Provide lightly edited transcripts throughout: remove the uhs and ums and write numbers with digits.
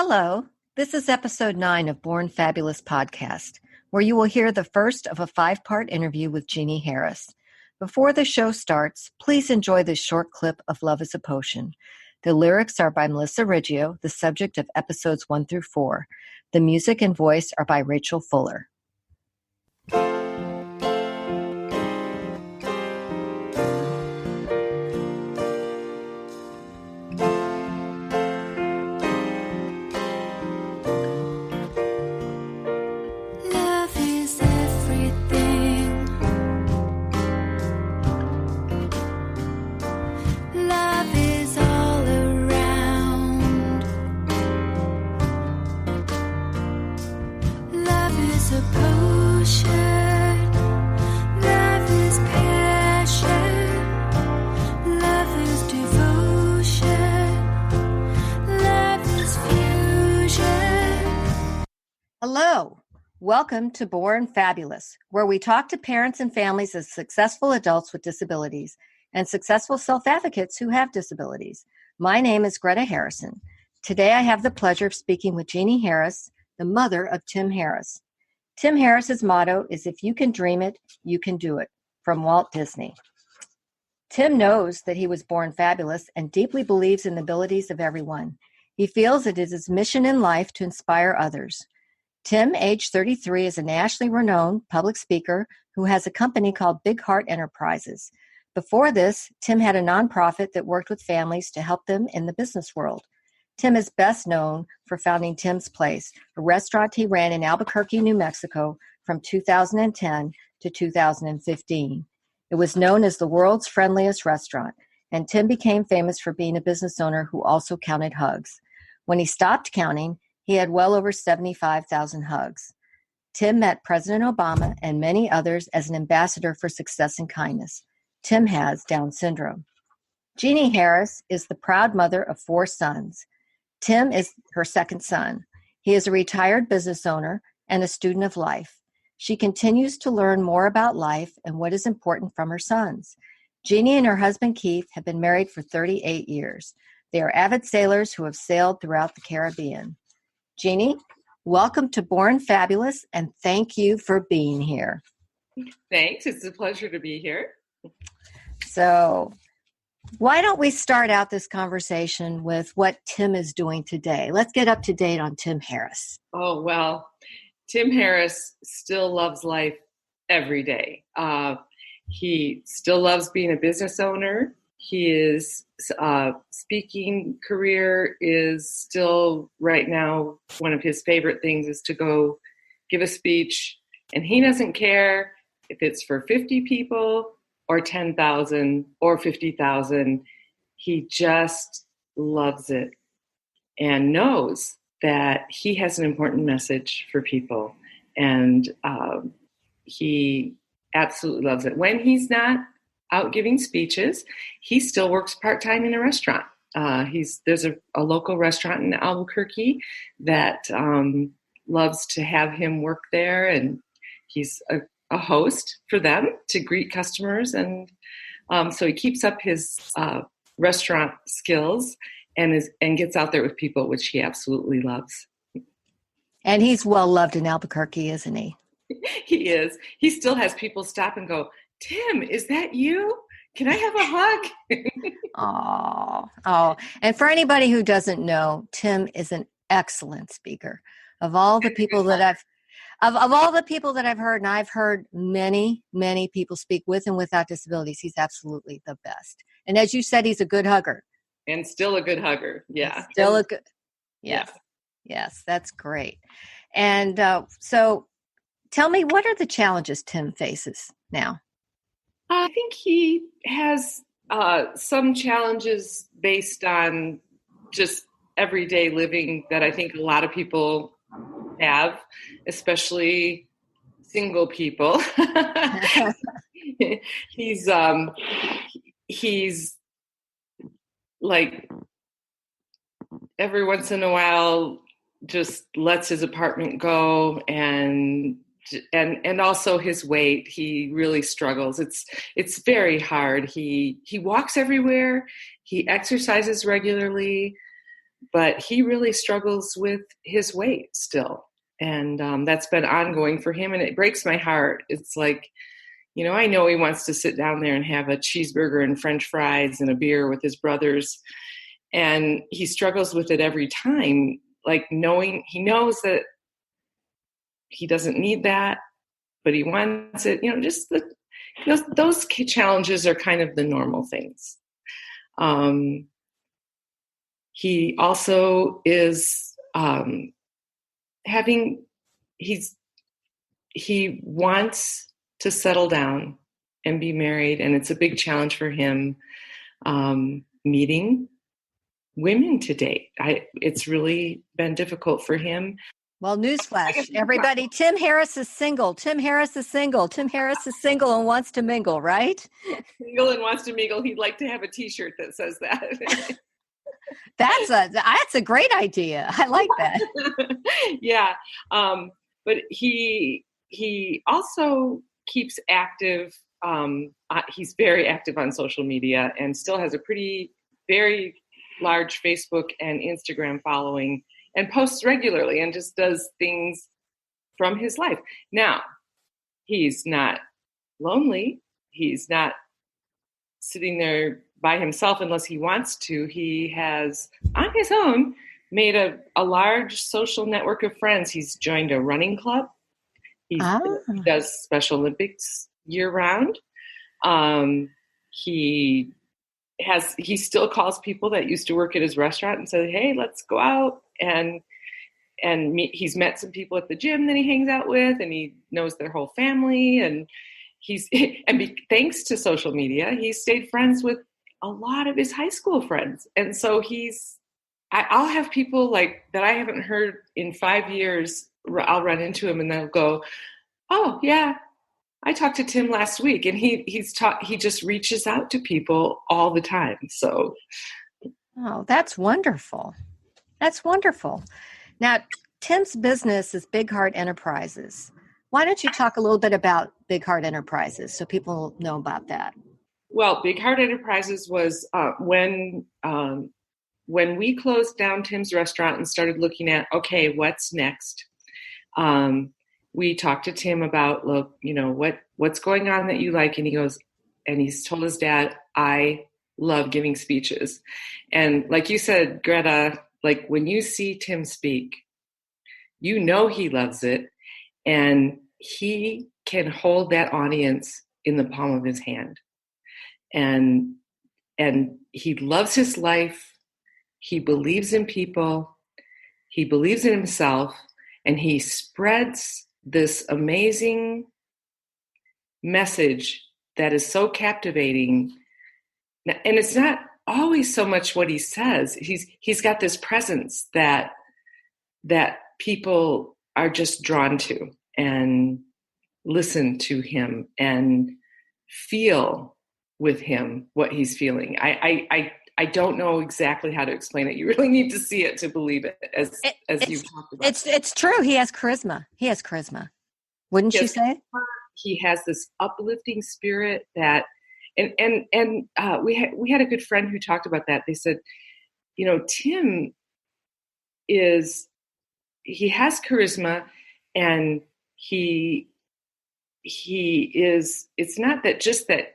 Hello, this is episode 9 of Born Fabulous podcast, where you will hear the first of a 5-part interview with Jeannie Harris. Before the show starts, please enjoy this short clip of Love is a Potion. The lyrics are by Melissa Riggio, the subject of episodes 1 through 4. The music and voice are by Rachel Fuller. Hello, welcome to Born Fabulous, where we talk to parents and families of successful adults with disabilities and successful self-advocates who have disabilities. My name is Greta Harrison. Today I have the pleasure of speaking with Jeannie Harris, the mother of Tim Harris. Tim Harris's motto is, "If you can dream it, you can do it," from Walt Disney. Tim knows that he was born fabulous and deeply believes in the abilities of everyone. He feels it is his mission in life to inspire others. Tim, age 33, is a nationally renowned public speaker who has a company called Big Heart Enterprises. Before this, Tim had a nonprofit that worked with families to help them in the business world. Tim is best known for founding Tim's Place, a restaurant he ran in Albuquerque, New Mexico from 2010 to 2015. It was known as the world's friendliest restaurant, and Tim became famous for being a business owner who also counted hugs. When he stopped counting, he had well over 75,000 hugs. Tim met President Obama and many others as an ambassador for success and kindness. Tim has Down syndrome. Jeannie Harris is the proud mother of 4 sons. Tim is her second son. He is a retired business owner and a student of life. She continues to learn more about life and what is important from her sons. Jeannie and her husband Keith have been married for 38 years. They are avid sailors who have sailed throughout the Caribbean. Jeannie, welcome to Born Fabulous, and thank you for being here. Thanks. It's a pleasure to be here. So, why don't we start out this conversation with what Tim is doing today? Let's get up to date on Tim Harris. Oh, well, Tim Harris still loves life every day. He still loves being a business owner. His speaking career is still right now one of his favorite things is to go give a speech. And he doesn't care if it's for 50 people or 10,000 or 50,000. He just loves it and knows that he has an important message for people. And he absolutely loves it. When he's not out giving speeches, he still works part-time in a restaurant. There's a local restaurant in Albuquerque that loves to have him work there, and he's a host for them to greet customers, and so he keeps up his restaurant skills and gets out there with people, which he absolutely loves. And he's well loved in Albuquerque, isn't he? He is. He still has people stop and go, "Tim, is that you? Can I have a hug?" Oh. And for anybody who doesn't know, Tim is an excellent speaker. Of all the people that I've heard, and I've heard many, many people speak with and without disabilities, he's absolutely the best. And as you said, he's a good hugger. And still a good hugger. Yeah. Still a good. Yes. Yeah. Yes, that's great. And so tell me, what are the challenges Tim faces now? I think he has some challenges based on just everyday living that I think a lot of people have, especially single people. He's like every once in a while just lets his apartment go, and also his weight. He really struggles. It's very hard. He walks everywhere. He exercises regularly, but he really struggles with his weight still. And that's been ongoing for him. And it breaks my heart. It's like, I know he wants to sit down there and have a cheeseburger and French fries and a beer with his brothers. And he struggles with it every time, like he knows that he doesn't need that, but he wants it, just those challenges are kind of the normal things. He also is he wants to settle down and be married, and it's a big challenge for him meeting women to date. It's really been difficult for him. Well, newsflash, everybody, Tim Harris is single. Tim Harris is single. Tim Harris is single and wants to mingle, right? Single and wants to mingle. He'd like to have a T-shirt that says that. That's a great idea. I like that. Yeah. But he also keeps active. He's very active on social media and still has a very large Facebook and Instagram following, and posts regularly and just does things from his life. Now, he's not lonely. He's not sitting there by himself unless he wants to. He has, on his own, made a large social network of friends. He's joined a running club. He does Special Olympics year-round. He still calls people that used to work at his restaurant and says, "Hey, let's go out." And he's met some people at the gym that he hangs out with, and he knows their whole family. And thanks to social media, he stayed friends with a lot of his high school friends. And so I'll have people like that I haven't heard in 5 years. I'll run into him and they'll go, "Oh yeah, I talked to Tim last week," and he just reaches out to people all the time. So, oh, that's wonderful. That's wonderful. Now, Tim's business is Big Heart Enterprises. Why don't you talk a little bit about Big Heart Enterprises so people know about that? Well, Big Heart Enterprises was when we closed down Tim's restaurant and started looking at, okay, what's next? We talked to Tim about, look, what's going on that you like? And he's told his dad, "I love giving speeches." And like you said, Greta, like when you see Tim speak, he loves it. And he can hold that audience in the palm of his hand. And he loves his life. He believes in people. He believes in himself. And he spreads this amazing message that is so captivating. And it's not always so much what he says. He's got this presence that people are just drawn to and listen to him and feel with him what he's feeling. I don't know exactly how to explain it. You really need to see it to believe it, as you've talked about. It's true. He has charisma. Wouldn't you say? He has this uplifting spirit that, and we had a good friend who talked about that. They said, Tim he has charisma, and he is, it's not that just that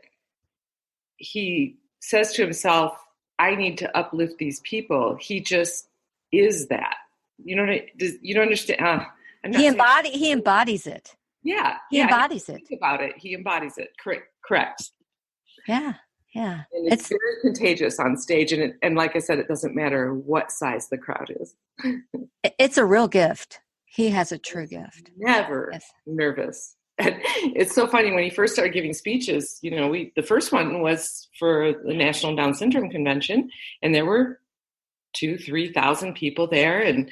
he says to himself, "I need to uplift these people." He just is that. You don't understand. He embodies it. Yeah. He embodies it. Think about it. He embodies it. Correct. Yeah. Yeah. And it's very contagious on stage. And like I said, it doesn't matter what size the crowd is. It's a real gift. He has a true gift. Never nervous. And it's so funny when he first started giving speeches, the first one was for the National Down Syndrome Convention, and there were 2,000-3,000 people there. And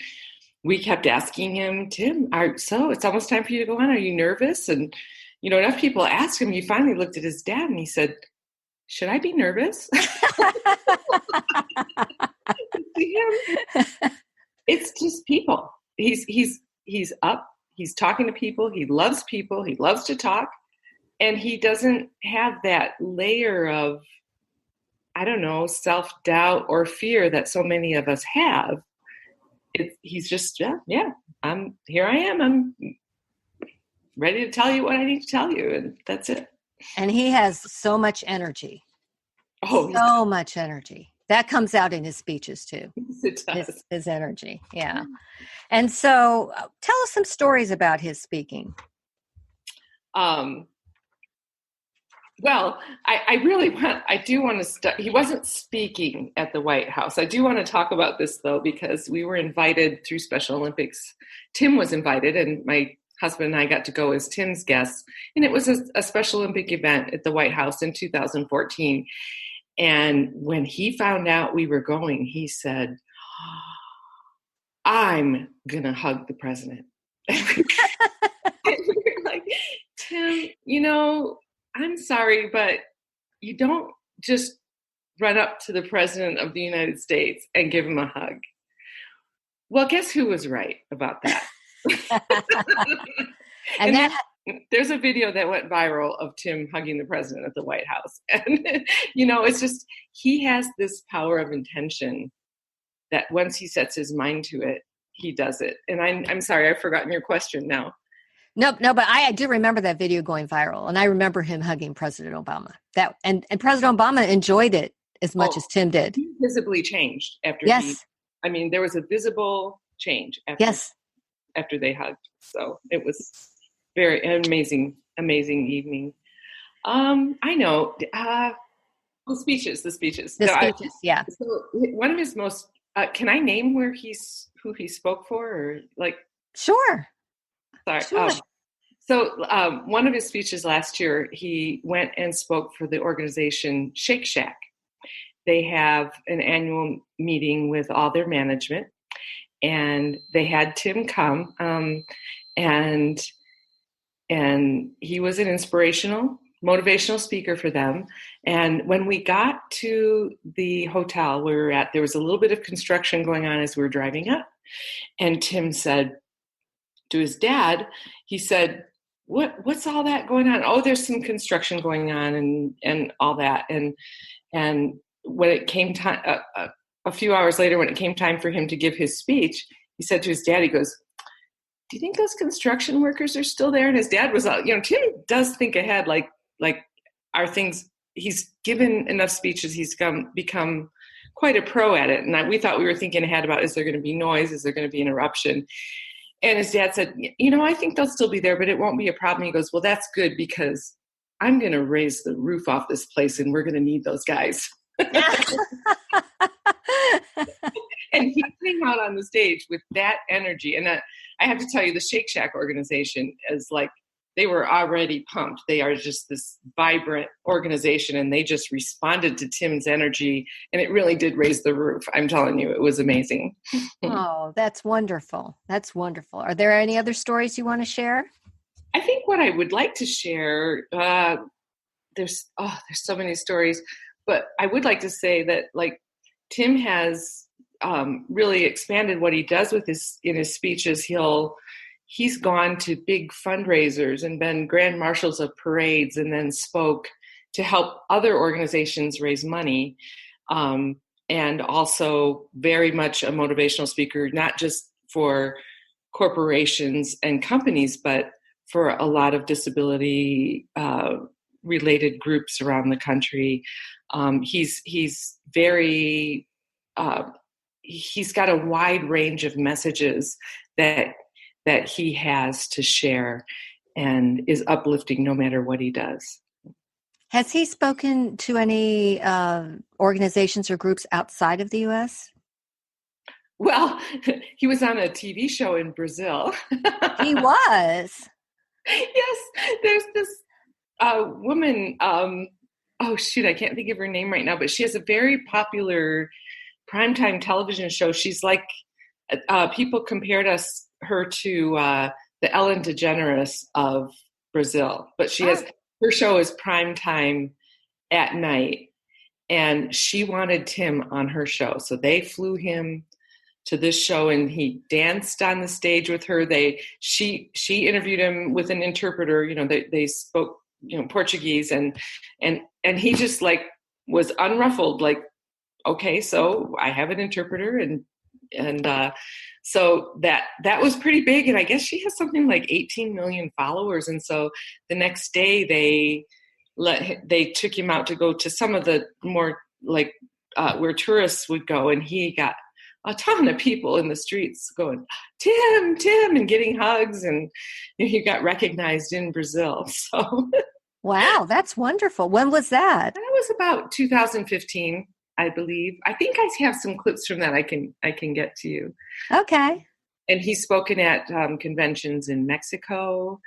we kept asking him, "Tim, so it's almost time for you to go on. Are you nervous?" And, enough people asked him, he finally looked at his dad and he said, "Should I be nervous?" It's just people. He's up. He's talking to people. He loves people. He loves to talk. And he doesn't have that layer of I don't know, self-doubt or fear that so many of us have. He's just, yeah, here I am. I'm ready to tell you what I need to tell you. And that's it. And he has so much energy. Oh, so much energy. That comes out in his speeches too. Yes, it does. His energy. Yeah. And so tell us some stories about his speaking. Well, I do want to start. He wasn't speaking at the White House. I do want to talk about this, though, because we were invited through Special Olympics. Tim was invited, and my husband and I got to go as Tim's guests. And it was a Special Olympic event at the White House in 2014. And when he found out we were going, he said, I'm going to hug the president. And we were like, Tim, I'm sorry, but you don't just run up to the president of the United States and give him a hug. Well, guess who was right about that? and there's a video that went viral of Tim hugging the president at the White House. And, it's just, he has this power of intention that once he sets his mind to it, he does it. And I'm sorry, I've forgotten your question now. No, but I do remember that video going viral, and I remember him hugging President Obama. And President Obama enjoyed it as much as Tim did. He visibly changed after there was a visible change after they hugged. So it was very amazing evening. I know. The speeches. Yeah. So one of his most, can I name who he spoke for, or like? Sure. Sorry. Sure. So one of his speeches last year, he went and spoke for the organization Shake Shack. They have an annual meeting with all their management, and they had Tim come, and he was an motivational speaker for them. And when we got to the hotel we were at, there was a little bit of construction going on as we were driving up, and Tim said to his dad, he said, what's all that going on? Oh, there's some construction going on and all that. And when it came time, a few hours later, when it came time for him to give his speech, he said to his dad, he goes, do you think those construction workers are still there? And his dad was, Tim does think ahead, like are things, he's given enough speeches, he's become quite a pro at it. And we thought we were thinking ahead about, is there going to be noise? Is there going to be interruption? And his dad said, I think they'll still be there, but it won't be a problem. He goes, well, that's good, because I'm going to raise the roof off this place and we're going to need those guys. And he came out on the stage with that energy. And I have to tell you, the Shake Shack organization is like, they were already pumped. They are just this vibrant organization, and they just responded to Tim's energy, and it really did raise the roof. I'm telling you, it was amazing. Oh, that's wonderful. That's wonderful. Are there any other stories you want to share? I think what I would like to share, there's so many stories, but I would like to say that Tim has really expanded what he does in his speeches. He's gone to big fundraisers and been grand marshals of parades, and then spoke to help other organizations raise money. And also very much a motivational speaker, not just for corporations and companies, but for a lot of disability related groups around the country. He's very, he's got a wide range of messages that he has to share, and is uplifting no matter what he does. Has he spoken to any organizations or groups outside of the U.S.? Well, he was on a TV show in Brazil. He was? Yes. There's this woman, I can't think of her name right now, but she has a very popular primetime television show. She's like, people compared her to the Ellen DeGeneres of Brazil, but her show is prime time at night, and she wanted Tim on her show, so they flew him to this show, and he danced on the stage with her. She interviewed him with an interpreter. They spoke Portuguese, and he just was unruffled, like, okay, so I have an interpreter, and so that was pretty big. And I guess she has something like 18 million followers. And so the next day they took him out to go to some of the more like where tourists would go, and he got a ton of people in the streets going, Tim, and getting hugs, and he got recognized in Brazil. So wow, that's wonderful. When was that? that was about 2015, I believe. I think I have some clips from that I can get to you. Okay. And he's spoken at conventions in Mexico.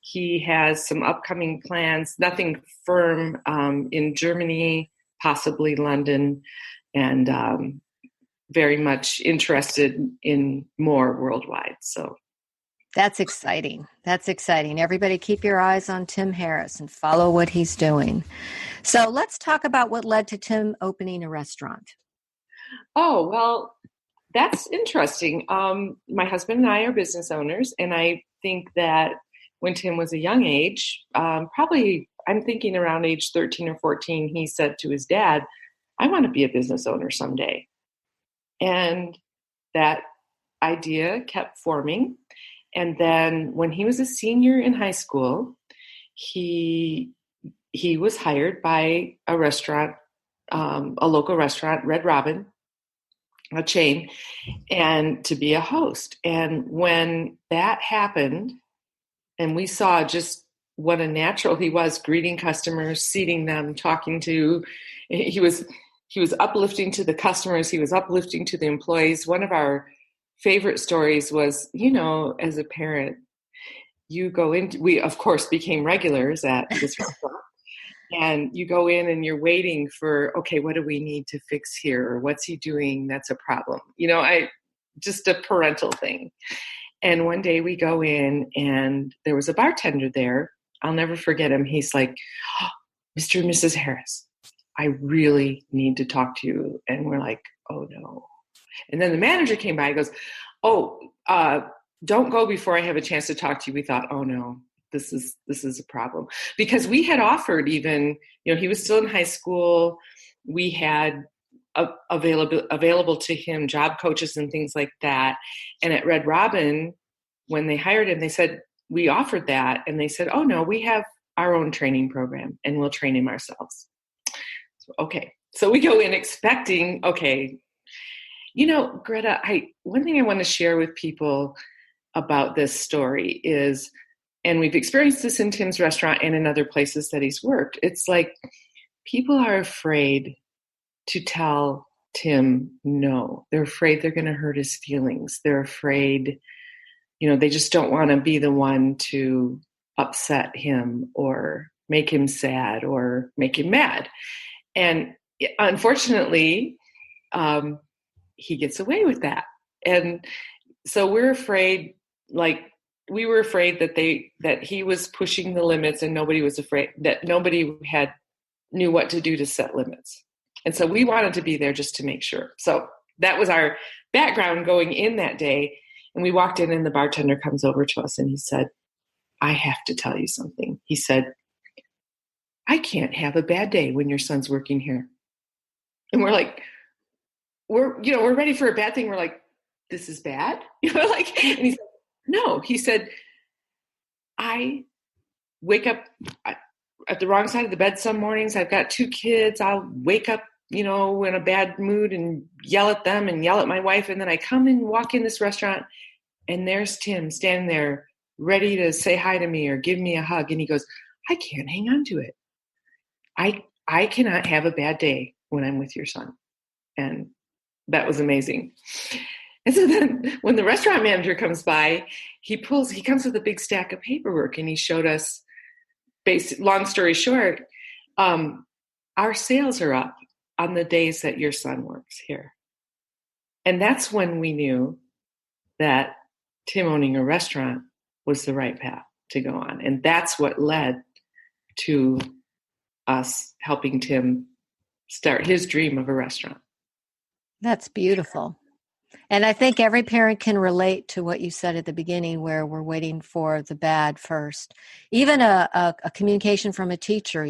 He has some upcoming plans, nothing firm, in Germany, possibly London, and very much interested in more worldwide. So that's exciting. That's exciting. Everybody keep your eyes on Tim Harris and follow what he's doing. So let's talk about what led to Tim opening a restaurant. Oh, well, that's interesting. My husband and I are business owners, and I think that when Tim was a young age, probably I'm thinking around age 13 or 14, he said to his dad, I want to be a business owner someday. And that idea kept forming. And then when he was a senior in high school, he was hired by a restaurant, a local restaurant, Red Robin, a chain, and to be a host. And when that happened, and we saw just what a natural he was, greeting customers, seating them, talking to, he was uplifting to the customers. He was uplifting to the employees. One of our favorite stories was, as a parent, we of course became regulars at this restaurant. And you go in and you're waiting for, okay, what do we need to fix here? Or what's he doing? That's a problem. Just a parental thing. And one day we go in and there was a bartender there. I'll never forget him. He's like, oh, Mr. and Mrs. Harris, I really need to talk to you. And we're like, oh no. And then the manager came by and goes, oh, don't go before I have a chance to talk to you. We thought, oh no, this is a problem. Because we had offered even, he was still in high school. We had available to him job coaches and things like that. And at Red Robin, when they hired him, they said, we offered that. And they said, oh no, we have our own training program and we'll train him ourselves. So, okay. So we go in expecting, okay, Greta, one thing I want to share with people about this story is, and we've experienced this in Tim's restaurant and in other places that he's worked, it's like people are afraid to tell Tim no. They're afraid they're going to hurt his feelings. They're afraid, they just don't want to be the one to upset him or make him sad or make him mad. And unfortunately, he gets away with that. And so we're afraid, we were afraid that he was pushing the limits, and nobody was afraid, that nobody knew what to do to set limits. And so we wanted to be there just to make sure. So that was our background going in that day. And we walked in and the bartender comes over to us and he said, I have to tell you something. He said, I can't have a bad day when your son's working here. And we're like, we're ready for a bad thing. We're like, this is bad? And he said, no. He said, I wake up at the wrong side of the bed some mornings. I've got 2 kids. I'll wake up, in a bad mood and yell at them and yell at my wife. And then I come and walk in this restaurant and there's Tim standing there ready to say hi to me or give me a hug. And he goes, I can't hang on to it. I cannot have a bad day when I'm with your son. And that was amazing. And so then when the restaurant manager comes by, he comes with a big stack of paperwork and he showed us, long story short, our sales are up on the days that your son works here. And that's when we knew that Tim owning a restaurant was the right path to go on. And that's what led to us helping Tim start his dream of a restaurant. That's beautiful. And I think every parent can relate to what you said at the beginning, where we're waiting for the bad first. Even a communication from a teacher,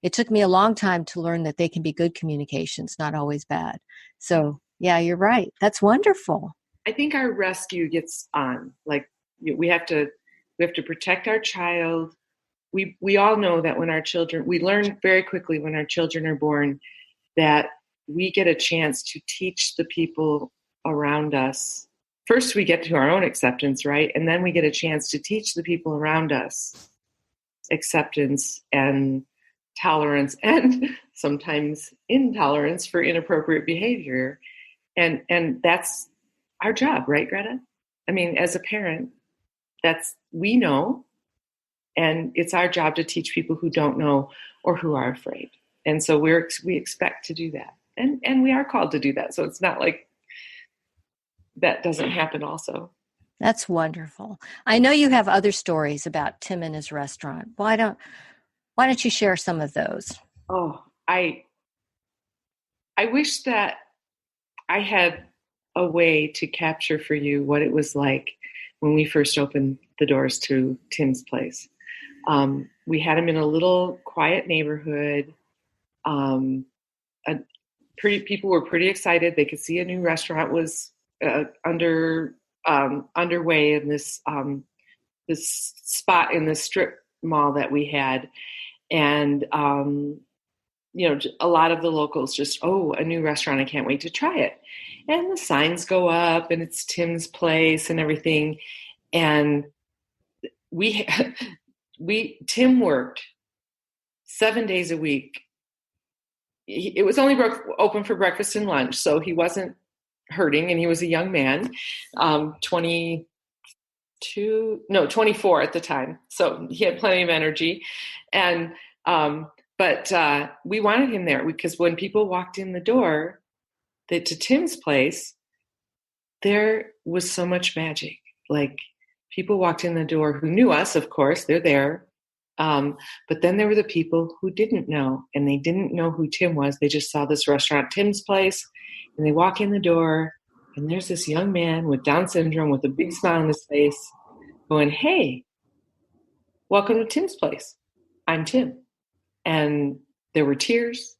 it took me a long time to learn that they can be good communications, not always bad. So yeah, you're right. That's wonderful. I think our rescue gets on. Like we have to protect our child. We all know that when our children, we learn very quickly when our children are born that we get a chance to teach the people around us. First, we get to our own acceptance, right? And then we get a chance to teach the people around us acceptance and tolerance and sometimes intolerance for inappropriate behavior. And that's our job, right, Greta? I mean, as a parent, we know, and it's our job to teach people who don't know or who are afraid. And so we expect to do that. And we are called to do that. So it's not like that doesn't happen also. That's wonderful. I know you have other stories about Tim and his restaurant. Why don't you share some of those? Oh, I wish that I had a way to capture for you what it was like when we first opened the doors to Tim's place. We had him in a little quiet neighborhood. People were pretty excited. They could see a new restaurant was underway in this spot in the strip mall that we had, and a lot of the locals just, a new restaurant, I can't wait to try it. And the signs go up, and it's Tim's place and everything. And Tim worked 7 days a week. It was only open for breakfast and lunch, so he wasn't hurting, and he was a young man, 24 at the time. So he had plenty of energy. And but we wanted him there because when people walked in the door to Tim's place, there was so much magic. Like, people walked in the door who knew us, of course, they're there. But then there were the people who didn't know, and they didn't know who Tim was. They just saw this restaurant, Tim's Place, and they walk in the door, and there's this young man with Down syndrome with a big smile on his face going, "Hey, welcome to Tim's Place. I'm Tim." And there were tears,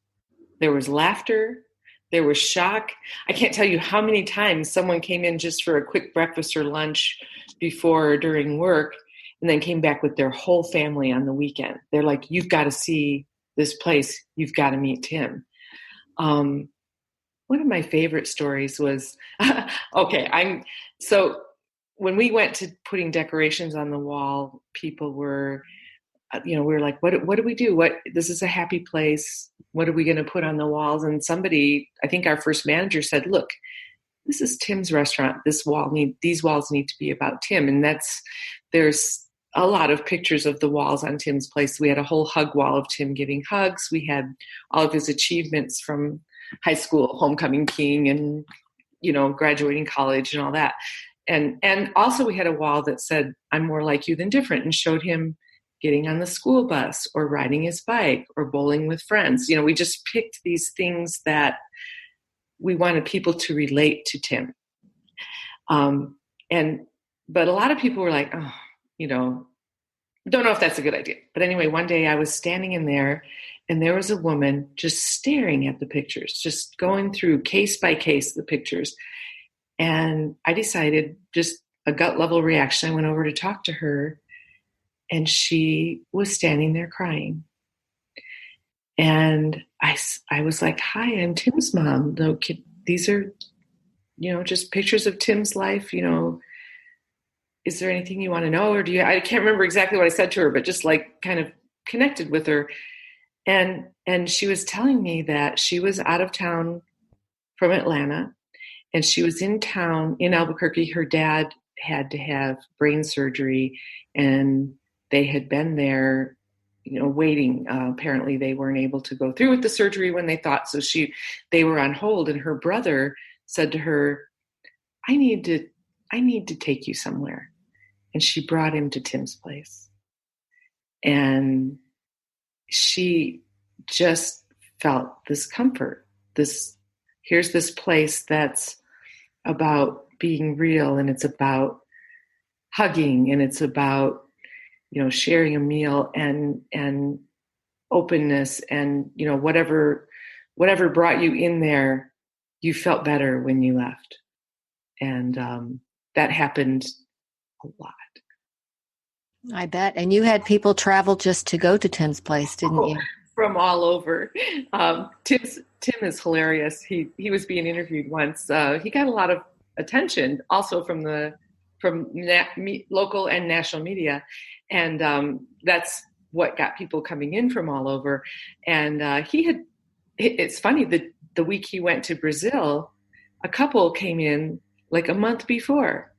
there was laughter, there was shock. I can't tell you how many times someone came in just for a quick breakfast or lunch before or during work, and then came back with their whole family on the weekend. They're like, "You've got to see this place. You've got to meet Tim." One of my favorite stories was, so when we went to putting decorations on the wall, people were, we were like, what do we do? This is a happy place. What are we going to put on the walls? And somebody, I think our first manager, said, "Look, this is Tim's restaurant. These walls need to be about Tim." And there's a lot of pictures of the walls on Tim's place. We had a whole hug wall of Tim giving hugs. We had all of his achievements from high school, homecoming king, and, graduating college and all that. And also we had a wall that said, "I'm more like you than different," and showed him getting on the school bus or riding his bike or bowling with friends. We just picked these things that we wanted people to relate to Tim. But a lot of people were like, don't know if that's a good idea. But anyway, one day I was standing in there, and there was a woman just staring at the pictures, just going through case by case the pictures. And I decided, just a gut level reaction, I went over to talk to her, and she was standing there crying. And I was like, "Hi, I'm Tim's mom. These are, just pictures of Tim's life. Is there anything you want to know?" Or I can't remember exactly what I said to her, but just like kind of connected with her. And she was telling me that she was out of town from Atlanta, and she was in town in Albuquerque. Her dad had to have brain surgery, and they had been there, waiting. Apparently they weren't able to go through with the surgery when they thought. So they were on hold, and her brother said to her, I need to take you somewhere. And she brought him to Tim's place. And she just felt this comfort. Here's this place that's about being real, and it's about hugging, and it's about, sharing a meal, and openness and, whatever brought you in there, you felt better when you left. And that happened a lot. I bet. And you had people travel just to go to Tim's place, didn't you? From all over. Tim is hilarious. He was being interviewed once. He got a lot of attention also from local and national media. And that's what got people coming in from all over. And it's funny that the week he went to Brazil, a couple came in like a month before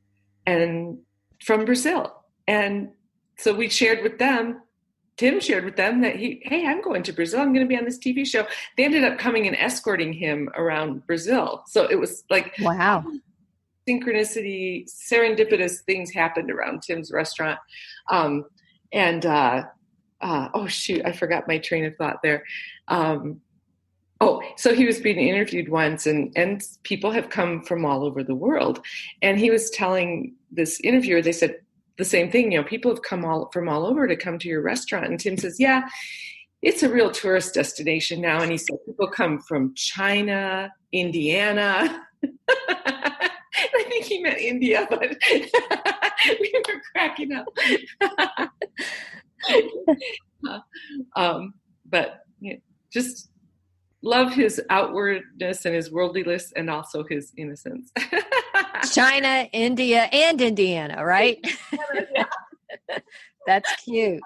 and from Brazil. And so we shared with them, Tim shared with them that hey, I'm going to Brazil. I'm going to be on this TV show. They ended up coming and escorting him around Brazil. So it was like, wow, synchronicity, serendipitous things happened around Tim's restaurant. Oh shoot, I forgot my train of thought there. So he was being interviewed once, and people have come from all over the world. And he was telling this interviewer, they said the same thing, people have come from all over to come to your restaurant. And Tim says, yeah, it's a real tourist destination now. And he said, people come from China, Indiana. I think he meant India, but we were cracking up. But just love his outwardness and his worldliness and also his innocence. China, India, and Indiana, right? Yeah. That's cute.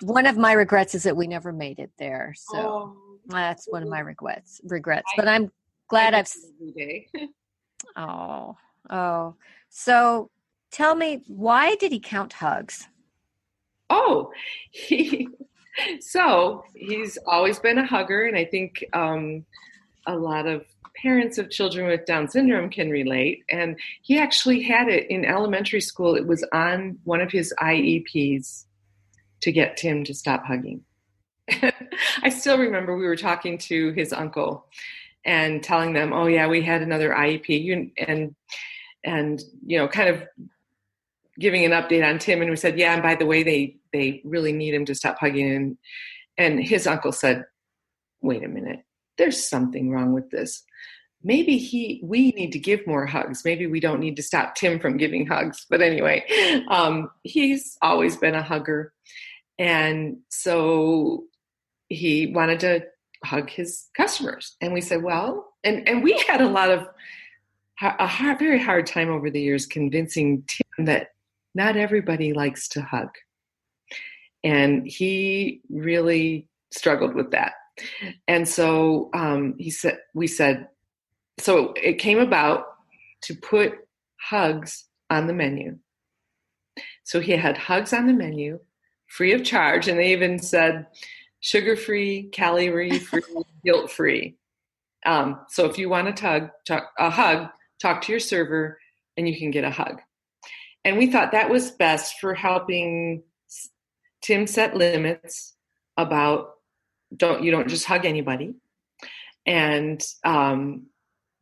One of my regrets is that we never made it there. So that's one of my regrets. But I'm glad I've every day. Oh. So tell me, why did he count hugs? So he's always been a hugger, and I think a lot of parents of children with Down syndrome can relate. And he actually had it in elementary school. It was on one of his IEPs to get Tim to stop hugging. I still remember we were talking to his uncle and telling them, oh yeah, we had another IEP, and kind of giving an update on Tim. And we said, yeah, and by the way, they really need him to stop hugging. And his uncle said, wait a minute, there's something wrong with this. Maybe we need to give more hugs. Maybe we don't need to stop Tim from giving hugs. But anyway, he's always been a hugger. And so he wanted to hug his customers. And we said, well, and we had a very hard time over the years convincing Tim that not everybody likes to hug. And he really struggled with that. And so we said, so it came about to put hugs on the menu. So he had hugs on the menu, free of charge. And they even said sugar-free, calorie-free, guilt-free. So if you want a hug, talk to your server and you can get a hug. And we thought that was best for helping Tim set limits about you don't just hug anybody, and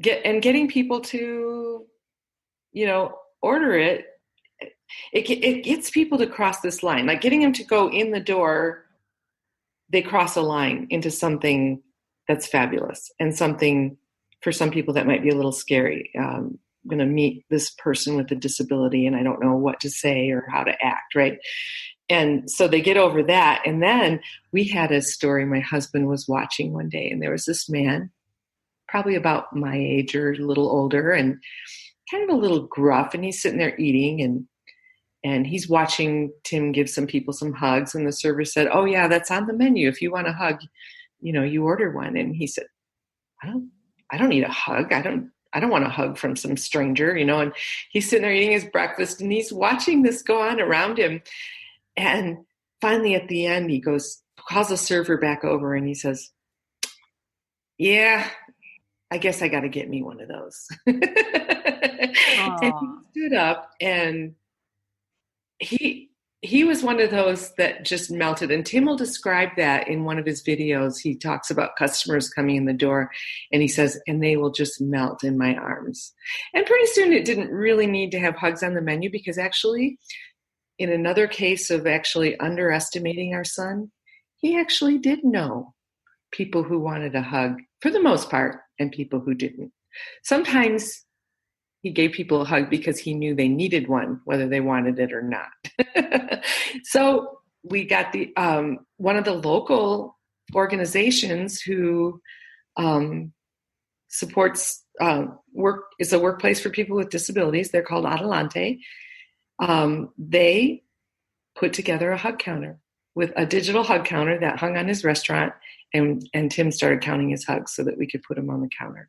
getting people to, order it. It gets people to cross this line, like getting them to go in the door. They cross a line into something that's fabulous and something for some people that might be a little scary. I'm going to meet this person with a disability and I don't know what to say or how to act, right? And so they get over that. And then we had a story my husband was watching one day, and there was this man, probably about my age or a little older, and kind of a little gruff, and he's sitting there eating, and he's watching Tim give some people some hugs, and the server said, oh yeah, that's on the menu. If you want a hug, you order one. And he said, I don't need a hug. I don't want a hug from some stranger, and he's sitting there eating his breakfast, and he's watching this go on around him. And finally at the end, he calls the server back over, and he says, yeah, I guess I got to get me one of those. And he stood up, and he was one of those that just melted. And Tim will describe that in one of his videos. He talks about customers coming in the door, and he says, and they will just melt in my arms. And pretty soon it didn't really need to have hugs on the menu, because actually in another case of actually underestimating our son, he actually did know people who wanted a hug for the most part and people who didn't. Sometimes he gave people a hug because he knew they needed one, whether they wanted it or not. So we got the one of the local organizations who supports work is a workplace for people with disabilities. They're called Adelante. They put together a hug counter with a digital hug counter that hung on his restaurant, and Tim started counting his hugs so that we could put them on the counter.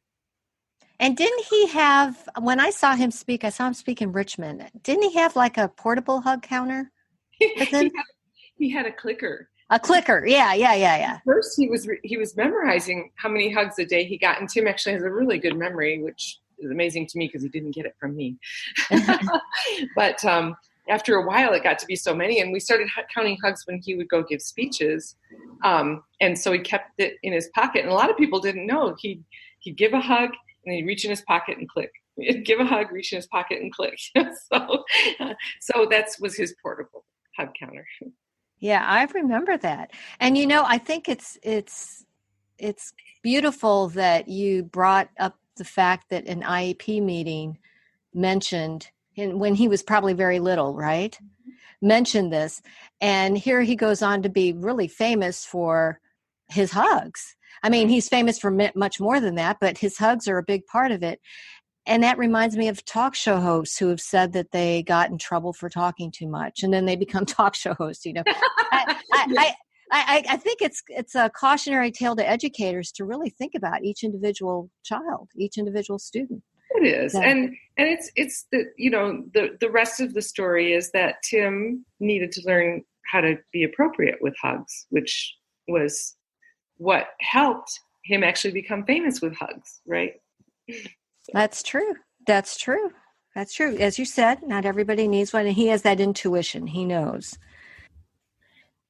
And didn't he have, when I saw him speak in Richmond, didn't he have like a portable hug counter with him? He had a clicker. A clicker, yeah. First, he was memorizing how many hugs a day he got, and Tim actually has a really good memory, which is amazing to me because he didn't get it from me. But after a while, it got to be so many, and we started counting hugs when he would go give speeches, and so he kept it in his pocket. And a lot of people didn't know he'd give a hug, and he'd reach in his pocket and click. He'd give a hug, reach in his pocket, and click. So that was his portable hug counter. Yeah, I remember that. And I think it's beautiful that you brought up the fact that an IEP meeting mentioned, when he was probably very little, right? Mentioned this. And here he goes on to be really famous for his hugs. I mean, he's famous for much more than that, but his hugs are a big part of it. And that reminds me of talk show hosts who have said that they got in trouble for talking too much, and then they become talk show hosts. I think it's a cautionary tale to educators to really think about each individual child, each individual student. It is, and it's the rest of the story is that Tim needed to learn how to be appropriate with hugs, which was what helped him actually become famous with hugs, right? That's true. As you said, not everybody needs one, and he has that intuition. He knows.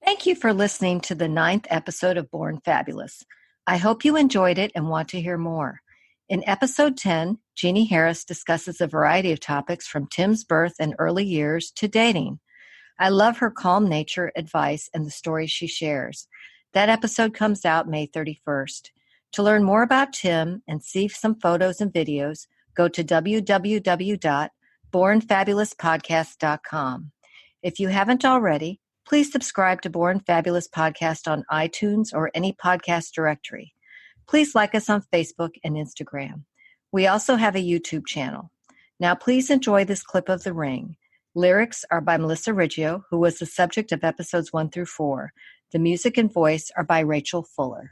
Thank you for listening to the 9th episode of Born Fabulous. I hope you enjoyed it and want to hear more. In episode 10, Jeannie Harris discusses a variety of topics from Tim's birth and early years to dating. I love her calm nature, advice, and the stories she shares. That episode comes out May 31st. To learn more about Tim and see some photos and videos, go to www.bornfabulouspodcast.com. If you haven't already, please subscribe to Born Fabulous Podcast on iTunes or any podcast directory. Please like us on Facebook and Instagram. We also have a YouTube channel. Now please enjoy this clip of The Ring. Lyrics are by Melissa Riggio, who was the subject of episodes 1 through 4. The music and voice are by Rachel Fuller.